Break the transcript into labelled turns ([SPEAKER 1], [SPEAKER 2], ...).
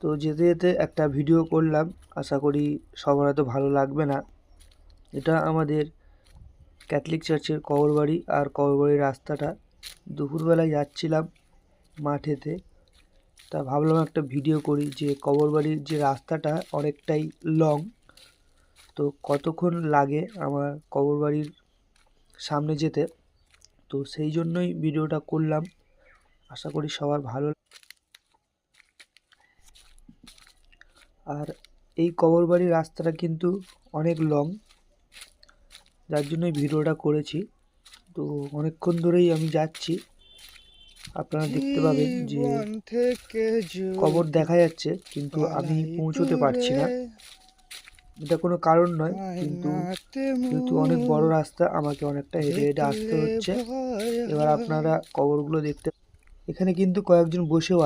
[SPEAKER 1] তো যেতে যেতে একটা ভিডিও করলাম, আশা করি সবার হয়তো ভালো লাগবে না। এটা আমাদের ক্যাথলিক চার্চের কবরবাড়ি, আর কবরবাড়ির রাস্তাটা দুপুরবেলায় যাচ্ছিলাম মাঠেতে, তা ভাবলাম একটা ভিডিও করি যে কবরবাড়ির যে রাস্তাটা অনেকটাই লং, তো কতক্ষণ লাগে আমার কবরবাড়ির সামনে যেতে। তো সেই জন্যই ভিডিওটা করলাম, আশা করি সবার ভালো। আর এই কবরবাড়ির রাস্তাটা কিন্তু অনেক লং, যার জন্যই ভিডিওটা করেছি। তো অনেকক্ষণ ধরেই আমি যাচ্ছি, আপনারা দেখতে পাবেন যে কবর দেখা যাচ্ছে কিন্তু আমি পৌঁছতে পারছি না। এটা কোনো কারণ নয়, কিন্তু যেহেতু অনেক বড় রাস্তা আমাকে অনেকটা হেঁটে হেঁটে আসতে হচ্ছে। এবার আপনারা কবরগুলো দেখতে, এখানে কিন্তু কয়েকজন বসেও